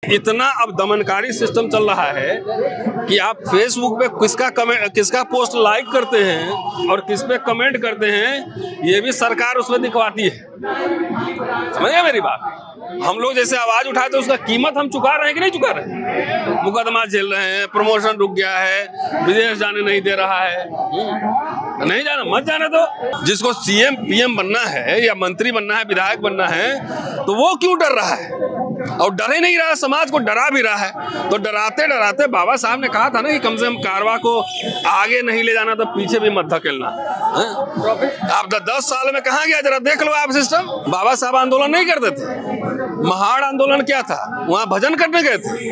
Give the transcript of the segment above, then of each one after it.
इतना अब दमनकारी सिस्टम चल रहा है कि आप फेसबुक पे किसका पोस्ट लाइक करते हैं और किस पे कमेंट करते हैं, ये भी सरकार उसमें दिखवाती है। समझ गए मेरी बात? हम लोग जैसे आवाज उठाए तो उसका कीमत हम चुका रहे हैं कि नहीं चुका रहे हैं? मुकदमा झेल रहे हैं, प्रमोशन रुक गया है, विदेश जाने नहीं दे रहा है। नहीं जाना, मत जाना। तो जिसको सीएम पीएम बनना है या मंत्री बनना है, विधायक बनना है, तो वो क्यों डर रहा है? और डर ही नहीं रहा, समाज को डरा भी रहा है। तो डराते डराते बाबा साहब ने कहा था ना कि कम से कम कारवा को आगे नहीं ले जाना तो पीछे भी मत धकेलना। आप 10 साल में कहाँ गया? जरा देख लो आप सिस्टम। बाबा साहब आंदोलन नहीं करते थे। महाड़ आंदोलन क्या था? वहाँ भजन करने गए थे।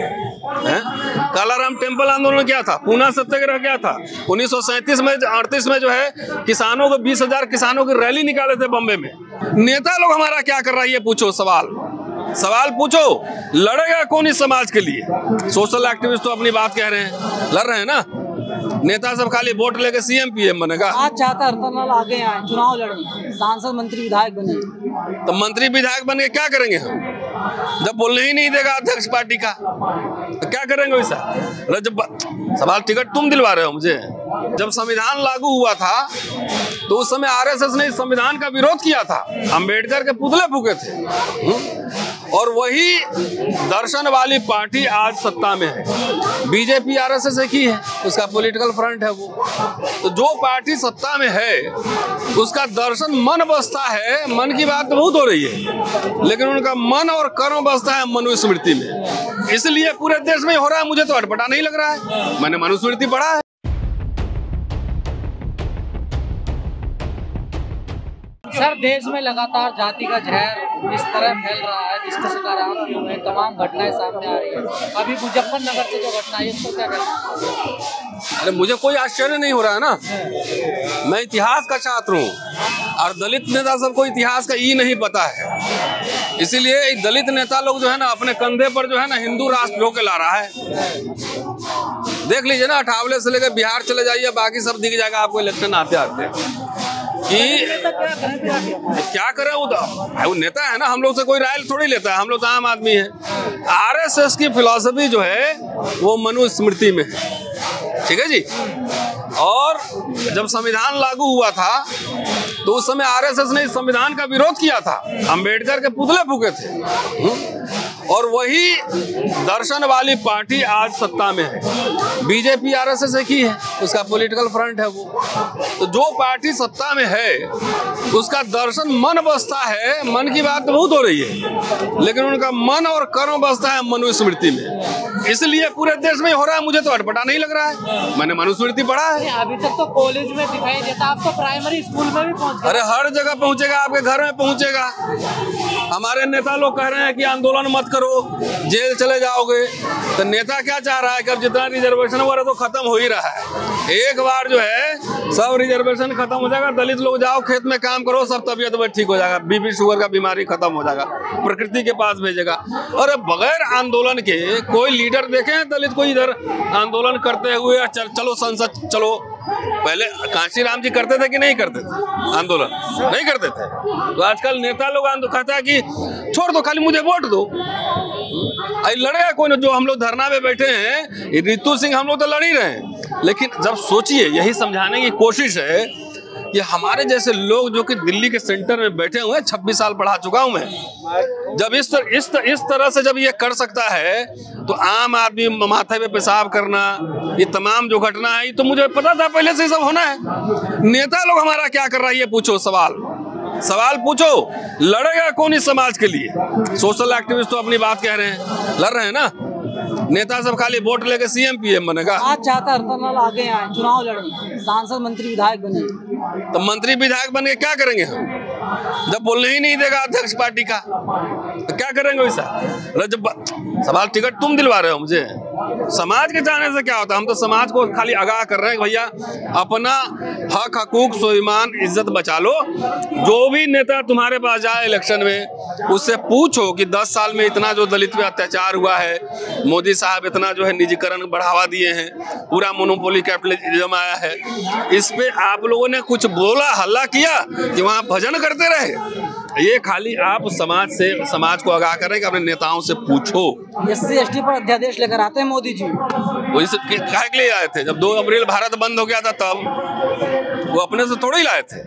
कालाराम टेम्पल आंदोलन क्या था? पूना सत्याग्रह क्या था? 1937 में 38 में जो है किसानों को 20,000 किसानों की रैली निकाले थे बम्बे में। नेता लोग हमारा क्या कर रहा है ये पूछो, सवाल पूछो। लड़ेगा कौन इस समाज के लिए? सोशल एक्टिविस्ट तो अपनी बात कह रहे हैं, लड़ रहे हैं ना। नेता सब खाली वोट लेके सीएम पीएम बनेगा। आज चाहता रतनलाल आगे आए, चुनाव लड़े, सांसद मंत्री विधायक बने। तो मंत्री विधायक बन के क्या करेंगे हम? जब बोलने ही नहीं देगा अध्यक्ष पार्टी का तो क्या करेंगे वैसा? जब सवाल टिकट तुम दिलवा रहे हो मुझे। जब संविधान लागू हुआ था तो उस समय आरएसएस ने इस संविधान का विरोध किया था, अंबेडकर के पुतले फूके थे। और वही दर्शन वाली पार्टी आज सत्ता में है। बीजेपी आरएसएस एक ही है, उसका पॉलिटिकल फ्रंट है वो। तो जो पार्टी सत्ता में है उसका दर्शन मन बसता है। मन की बात तो बहुत हो रही है, लेकिन उनका मन और कर्म बसता है मनुस्मृति में। इसलिए पूरे देश में हो रहा है। मुझे तो अटपटा नहीं लग रहा है, मैंने मनुस्मृति पढ़ा है। सर, देश में लगातार जाति का जहर इस तरह फैल रहा है जिसके शिकार आप भी हुए, तमाम घटनाएं सामने आ रही है। अभी मुजफ्फरनगर से जो घटना है इसको क्या कहना? अरे मुझे कोई आश्चर्य नहीं हो रहा है ना। मैं इतिहास का छात्र हूँ और दलित नेता सबको इतिहास का ई नहीं पता है। इसीलिए दलित नेता लोग जो है ना अपने कंधे पर जो है ना हिंदू राष्ट्र ढो के ला रहा है। देख लीजिए ना, अठावले से लेकर बिहार चले जाइए, बाकी सब दिख जाएगा आपको इलेक्शन आते आते कि क्या करे। वो नेता है ना, हम लोग से कोई राय थोड़ी लेता है, हम लोग तो आम आदमी है। आरएसएस की फिलॉसफी जो है वो मनुस्मृति में है, ठीक है जी। और जब संविधान लागू हुआ था तो उस समय आरएसएस ने इस संविधान का विरोध किया था, अंबेडकर के पुतले फूके थे। और वही दर्शन वाली पार्टी आज सत्ता में है। बीजेपी आरएसएस एक ही है, उसका पॉलिटिकल फ्रंट है वो। तो जो पार्टी सत्ता में है उसका दर्शन मन बसता है। मन की बात तो बहुत हो रही है, लेकिन उनका मन और कर्म बसता है मनुस्मृति में। इसलिए पूरे देश में हो रहा है। मुझे तो अटपटा नहीं लग रहा है, मैंने मनुस्मृति पढ़ा है। अभी तक तो कॉलेज में दिखाई देता, आप तो प्राइमरी स्कूल में भी पहुंच। अरे हर जगह पहुंचेगा, आपके घर में पहुंचेगा। हमारे नेता लोग कह रहे हैं कि आंदोलन मत करो, जेल चले जाओगे। तो नेता क्या चाह रहा है कि अब जितना रिजर्वेशन वगैरह तो खत्म हो ही रहा है। एक बार जो है सब रिजर्वेशन खत्म हो जाएगा, दलित लोग जाओ खेत में काम करो, सब तबीयत ठीक हो जाएगा, बीपी शुगर का बीमारी खत्म हो जाएगा, प्रकृति के पास भेजेगा। और बगैर आंदोलन के कोई लीडर देखे दलित को इधर आंदोलन करते हुए? चलो संसद चलो। पहले कांशीराम जी करते थे कि नहीं करते थे आंदोलन? नहीं करते थे। तो आजकल नेता लोग कहता है कि छोड़ दो, खाली मुझे वोट दो। लड़ेगा कौन? जो हम लोग धरना में बैठे हैं, रितु सिंह, हम लोग तो लड़ ही रहे हैं। लेकिन जब सोचिए, यही समझाने की कोशिश है कि हमारे जैसे लोग जो कि दिल्ली के सेंटर में बैठे हुए हैं, 26 साल पढ़ा चुका हूं मैं, जब इस तरह से जब ये कर सकता है तो आम आदमी माथे पे पेशाब करना, ये तमाम जो घटना है, ये तो मुझे पता था पहले से सब होना है। नेता लोग हमारा क्या कर रहा है ये पूछो, सवाल पूछो। लड़ेगा कौन इस समाज के लिए? सोशल एक्टिविस्ट तो अपनी बात कह रहे हैं, लड़ रहे हैं ना। नेता सब खाली वोट लेके सीएम पीएम बनेगा। आज चाहता रतनलाल आगे आए, चुनाव लड़े, सांसद मंत्री विधायक बने। तो मंत्री विधायक बन के क्या करेंगे हम? जब बोलने ही नहीं देगा अध्यक्ष पार्टी का तो क्या करेंगे वैसा? जब सवाल टिकट तुम दिलवा रहे हो मुझे। समाज के जाने से क्या होता है? हम तो समाज को खाली आगाह कर रहे हैं भैया अपना हक हकूक स्वाभिमान इज्जत बचा लो। जो भी नेता तुम्हारे पास जाए इलेक्शन में, उससे पूछो कि 10 साल में इतना जो दलित पे अत्याचार हुआ है, मोदी साहब इतना जो है निजीकरण बढ़ावा दिए हैं, पूरा मोनोपोली कैपिटलिज्म आया है, इस पे आप लोगों ने कुछ बोला, हल्ला किया कि वहाँ भजन करते रहे? ये खाली आप समाज को आगाह करें कि अपने नेताओं से पूछो। SC/ST पर अध्यादेश लेकर आते हैं मोदी जी, वही से काहे के लिए आए थे? जब 2 अप्रैल भारत बंद हो गया था तब वो अपने से थोड़े ही लाए थे।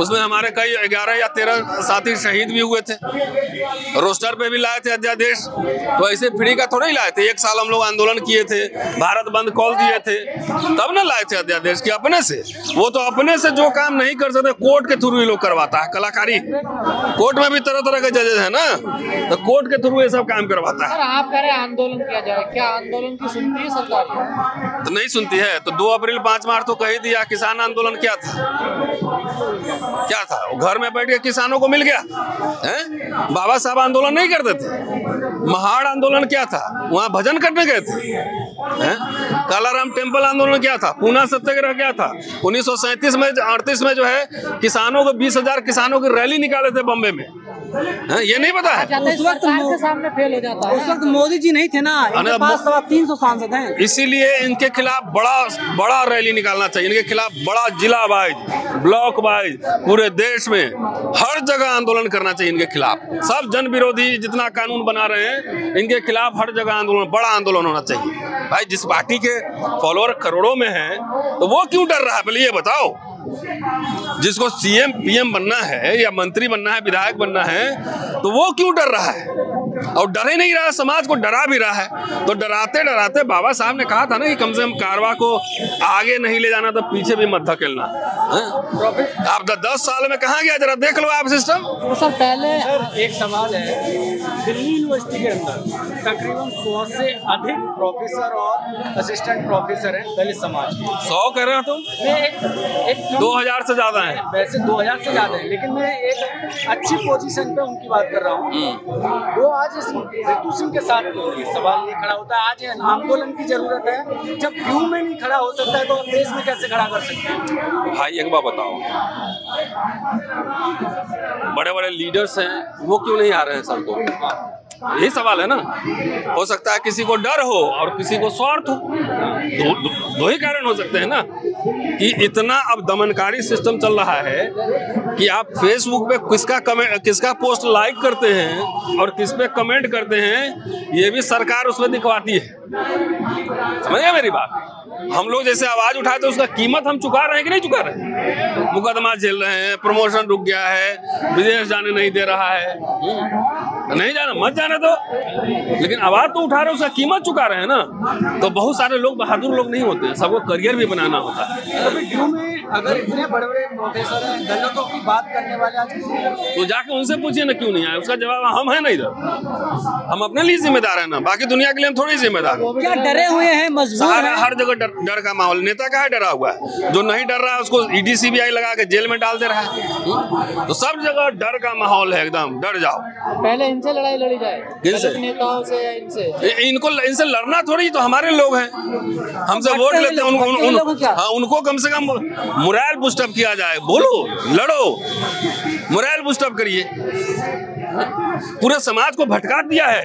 उसमें हमारे कई 11 या 13 साथी शहीद भी हुए थे। रोस्टर पे भी लाए थे अध्यादेश, तो ऐसे फ्री का थोड़ा ही लाए थे। 1 साल हम लोग आंदोलन किए थे, भारत बंद कॉल दिए थे, तब ना लाए थे अध्यादेश कि अपने से। वो तो अपने से जो काम नहीं कर सकते कोर्ट के थ्रू ही लोग करवाता है। कलाकारी कोर्ट में भी तरह तरह के जजेस है ना, तो कोर्ट के थ्रू ये सब काम करवाता है। सर आप कह रहे हैं आंदोलन किया जाए, क्या आंदोलन की सुनती है सरकार? तो नहीं सुनती है। तो 2 अप्रैल 5 मार्च तो कह दिया। किसान आंदोलन क्या था? क्या था? वो घर में बैठ के किसानों को मिल गया है? बाबा साहब आंदोलन नहीं करते थे। महाड़ आंदोलन क्या था? वहाँ भजन करने गए थे। कालाराम टेम्पल आंदोलन क्या था? पूना सत्याग्रह क्या था? 1937 में 38 में जो है किसानों को 20,000 किसानों की रैली निकाले थे बम्बे में। ये नहीं पता है? उस वक्त के सामने फेल हो जाता है। उस वक्त मोदी जी नहीं थे ना, इनके पास 350 सांसद हैं। इसीलिए इनके खिलाफ बड़ा रैली निकालना चाहिए। इनके खिलाफ बड़ा जिला वाइज, ब्लॉक वाइज, पूरे देश में हर जगह आंदोलन करना चाहिए इनके खिलाफ। सब जन विरोधी जितना कानून बना रहे हैं इनके खिलाफ हर जगह आंदोलन, बड़ा आंदोलन होना चाहिए। भाई जिस पार्टी के फॉलोअर करोड़ों में हैं तो वो क्यों डर रहा है? पहले ये बताओ। जिसको CM PM बनना है या मंत्री बनना है, विधायक बनना है, तो वो क्यों डर रहा है? और डर ही नहीं रहा, समाज को डरा भी रहा है। तो डराते डराते बाबा साहब ने कहा था ना कि कम से कम कारवा को आगे नहीं ले जाना तो पीछे भी मत धकेलना। आप 10 साल में कहाँ गया? जरा देख लो आप सिस्टम। तो सर पहले एक सवाल है, दिल्ली यूनिवर्सिटी के अंदर तकरीबन 100 से अधिक प्रोफेसर और असिस्टेंट प्रोफेसर हैं दलित समाज के। 100 कह रहे हो तुम? एक 2000 से ज्यादा है। वैसे 2000 से ज्यादा है, लेकिन मैं एक अच्छी पोजीशन पे उनकी बात कर रहा हूँ। वो आज ऋतु सिंह के साथ सवाल नहीं खड़ा होता। आज आंदोलन की जरूरत है। जब क्यों में नहीं खड़ा हो सकता है तो देश में कैसे खड़ा कर सकते हैं? भाई एक बात बताओ, बड़े बड़े लीडर्स हैं वो क्यों नहीं आ रहे हैं सर को? यही सवाल है ना। हो सकता है किसी को डर हो और किसी को स्वार्थ हो। दो ही कारण हो सकते हैं ना कि इतना अब दमनकारी सिस्टम चल रहा है कि आप फेसबुक पे किसका पोस्ट लाइक करते हैं और किस पे कमेंट करते हैं, ये भी सरकार उसमें दिखवाती है। समझ गए मेरी बात? हम लोग जैसे आवाज उठाए तो उसका कीमत हम चुका रहे हैं कि नहीं चुका रहे हैं? मुकदमा झेल रहे हैं, प्रमोशन रुक गया है, विदेश जाने नहीं दे रहा है। नहीं जाना, मत जाने दो, लेकिन आवाज तो उठा रहे, उसका कीमत चुका रहे हैं ना। तो बहुत सारे लोग बहादुर लोग नहीं होते हैं, सबको करियर भी बनाना होता है। अभी क्यों में अगर इतने बड़े बड़े प्रोफेसर हैं, दलितों की बात करने वाले आज तो जाके उनसे पूछिए ना क्यों नहीं आए। उसका जवाब हम है ना, इधर हम अपने लिए जिम्मेदार है ना, बाकी दुनिया के लिए हम थोड़ी जिम्मेदार हैं। क्या डरे हुए हैं, मजबूर हैं? हर जगह डर का माहौल। नेता का है डरा हुआ है, जो नहीं डर रहा है उसको ED CBI लगा के जेल में डाल दे रहा है। तो सब जगह डर का माहौल है, एकदम डर जाओ। पहले इनसे लड़ाई लड़ी जाए, किनसे? नेताओं से या इनसे? इनसे लड़ना थोड़ी, तो हमारे लोग हैं, हमसे वोट लेते हैं। उनको कम से कम मोरल बूस्ट अप किया जाए। बोलो, लड़ो, मोरल बूस्ट अप करिए। पूरे समाज को भटका दिया है।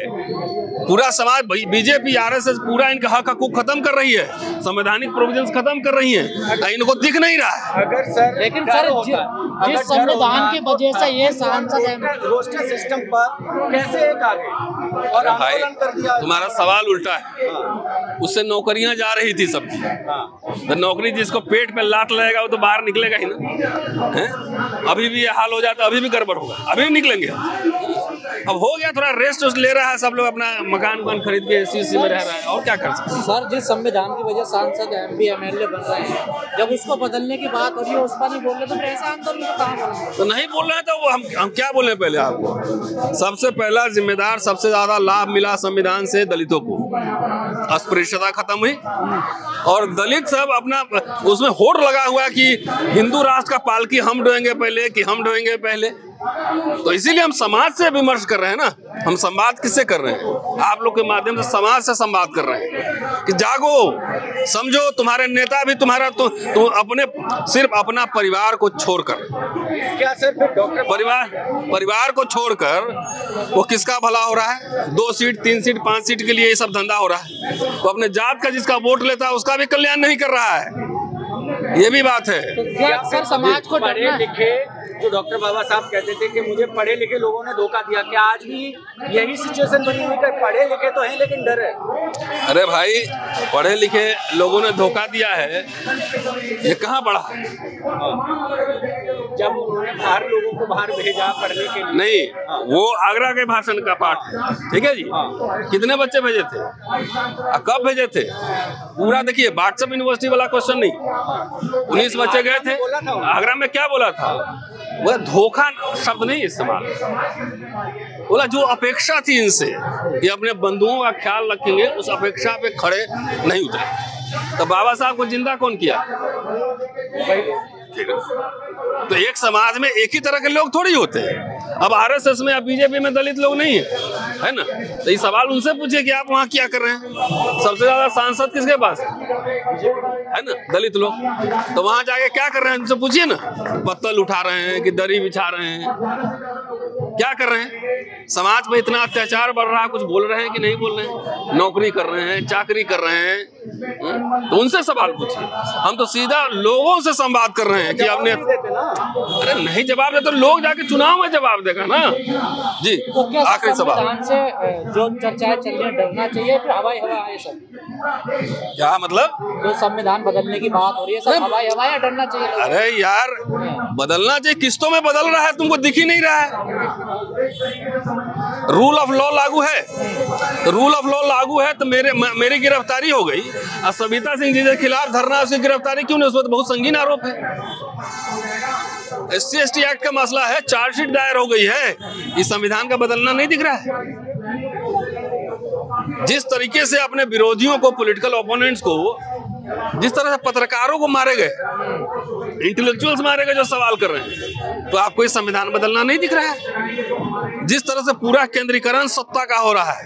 पूरा समाज BJP RSS पूरा इनका हक खत्म कर रही है, संवैधानिक प्रोविजंस खत्म कर रही है। इनको दिख नहीं रहा है। अगर सर, लेकिन सर जिस संविधान की वजह से ये सांसद रोस्टर सिस्टम पर कैसे एक आगे और आंदोलन कर दिया? तुम्हारा सवाल उल्टा है। उससे नौकरियां जा रही थी सबकी। तो नौकरी जिसको पेट पे लात लगेगा वो तो बाहर निकलेगा ही ना। है? अभी भी ये हाल हो जाता, अभी भी गड़बड़ होगा, अभी भी निकलेंगे। अब हो गया, थोड़ा रेस्ट ले रहा है सब लोग, अपना मकान खरीद के AC में रह रहा है, और क्या कर सकते हैं। सर जिस संविधान की वजह सांसद MP MLA बन रहे हैं, जब उसको बदलने की बात हो रही है उस पर नहीं बोल रहे, तो ऐसा आंदोलन कहाँ बोलेंगे? तो नहीं बोल रहे हैं तो वो हम क्या बोले? पहले आपको सबसे पहला जिम्मेदार, सबसे ज्यादा लाभ मिला संविधान से दलितों को। अस्पृश्यता खत्म हुई और दलित सब अपना उसमें होड़ लगा हुआ कि हिंदू राष्ट्र का पालकी हम ढोएंगे पहले कि हम ढोएंगे पहले। तो इसीलिए हम समाज से विमर्श कर रहे हैं ना। हम संवाद किससे कर रहे हैं? आप लोग के माध्यम से समाज से संवाद कर रहे हैं कि जागो, समझो, तुम्हारे नेता भी तुम्हारा तो अपने सिर्फ अपना परिवार को छोड़कर, क्या सर डॉक्टर परिवार को छोड़कर वो किसका भला हो रहा है? 2 सीट 3 सीट 5 सीट के लिए ये सब धंधा हो रहा है। तो अपने जात का जिसका वोट लेता है उसका भी कल्याण नहीं कर रहा है। ये भी बात है। तो क्या सर समाज को पढ़े लिखे जो डॉक्टर बाबा साहब कहते थे कि मुझे पढ़े लिखे लोगों ने धोखा दिया, क्या आज भी यही सिचुएशन बनी हुई है? पढ़े लिखे तो हैं लेकिन डर है। अरे भाई, पढ़े लिखे लोगों ने धोखा दिया है, ये कहाँ पढ़ा है? जब उन्होंने बाहर लोगों को बाहर भेजा पढ़ने के लिए, नहीं, वो आगरा के भाषण का पाठ है, ठीक है जी। कितने बच्चे भेजे थे, कब भेजे थे, पूरा देखिए। व्हाट्सएप यूनिवर्सिटी वाला क्वेश्चन नहीं, 19 बच्चे गए थे आगरा में, क्या बोला था? वह धोखा शब्द नहीं इस्तेमाल, बोला जो अपेक्षा थी इनसे ये अपने बंधुओं का ख्याल रखेंगे, उस अपेक्षा पे खड़े नहीं उतरे। तो बाबा साहब को जिंदा कौन किया? तो एक समाज में एक ही तरह के लोग थोड़ी होते हैं। अब आरएसएस में या बीजेपी में दलित लोग नहीं है ना? तो ये सवाल उनसे पूछिए कि आप वहाँ क्या कर रहे हैं। सबसे ज्यादा सांसद किसके पास है ना? दलित लोग। तो वहाँ जाके क्या कर रहे हैं उनसे पूछिए ना। पत्तल उठा रहे हैं कि दरी बिछा रहे हैं, क्या कर रहे हैं? समाज पे इतना अत्याचार बढ़ रहा है, कुछ बोल रहे हैं कि नहीं बोल रहे हैं? नौकरी कर रहे हैं, चाकरी कर रहे हैं, तो उनसे सवाल पूछिए। हम तो सीधा लोगों से संवाद कर रहे हैं कि आपने, अरे नहीं जवाब दे तो लोग जाके चुनाव में जवाब देगा ना जी। तो आखिरी सवाल से जो चर्चाएं चल रही है, डरना चाहिए फिर हवाई हवा है सब? क्या मतलब? जो संविधान बदलने की बात हो रही है, सब हवाई हवा या डरना चाहिए? अरे यार, बदलना चाहिए, किस्तों में बदल रहा है, तुमको दिख ही नहीं रहा है। रूल ऑफ लॉ लागू है, रूल ऑफ लॉ लागू है तो मेरी गिरफ्तारी हो गई। और सविता सिंह जी के खिलाफ धरना, उसकी गिरफ्तारी क्यों नहीं? उसमें तो बहुत संगीन आरोप है। SC/ST एक्ट का मसला है, चार्जशीट दायर हो गई है। इस संविधान का बदलना नहीं दिख रहा है। जिस तरीके से अपने विरोधियों को, पॉलिटिकल ओपोनेंट्स को, जिस तरह से पत्रकारों को मारे गए, इंटेलेक्चुअल्स मारे गए जो सवाल कर रहे हैं, तो आपको ये संविधान बदलना नहीं दिख रहा है। जिस तरह से पूरा केंद्रीकरण सत्ता का हो रहा है,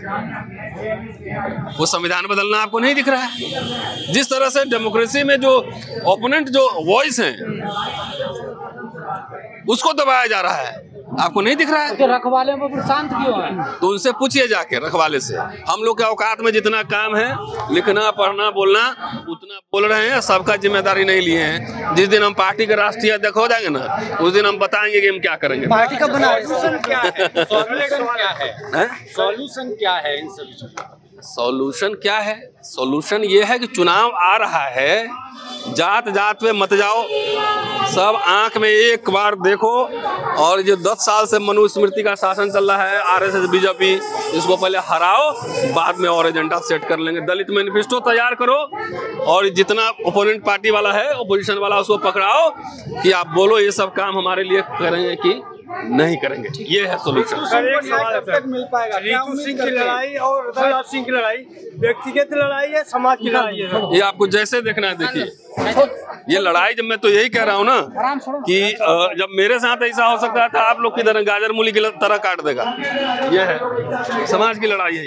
वो संविधान बदलना आपको नहीं दिख रहा है। जिस तरह से डेमोक्रेसी में जो ओपोनेंट जो वॉइस हैं, उसको दबाया जा रहा है, आपको नहीं दिख रहा है। तो रखवाले में फिर शांत क्यों है? तो उनसे पूछिए जाके, रखवाले से। हम लोग के औकात में जितना काम है, लिखना, पढ़ना, बोलना, उतना बोल रहे हैं, सबका जिम्मेदारी नहीं लिए हैं। जिस दिन हम पार्टी के राष्ट्रीय अध्यक्ष हो जाएंगे ना, उस दिन हम बताएंगे कि हम क्या करेंगे। पार्टी का बना क्या है? सॉल्यूशन क्या है? सॉल्यूशन क्या है इन सभी चीजों का? सॉल्यूशन क्या है? सॉल्यूशन ये है कि चुनाव आ रहा है, जात जात पे मत जाओ, सब आंख में एक बार देखो। और जो 10 साल से मनुस्मृति का शासन चल रहा है, आरएसएस, बीजेपी, इसको पहले हराओ, बाद में और एजेंडा सेट कर लेंगे। दलित मैनिफेस्टो तैयार करो, और जितना ओपोनेंट पार्टी वाला है, ओपोजिशन वाला, उसको पकड़ाओ कि आप बोलो ये सब काम हमारे लिए करेंगे कि नहीं करेंगे। ये है सोल्यूशन। मिल पाएगा? रितु सिंह की लड़ाई और दलराज सिंह की लड़ाई व्यक्तिगत लड़ाई है, समाज की लड़ाई है। ये आपको जैसे देखना है देखिए। ये लड़ाई, जब मैं तो यही कह रहा हूँ ना कि जब मेरे साथ ऐसा हो सकता था, आप लोग की तरह गाजर मूली की तरह काट देगा। ये है समाज की लड़ाई है।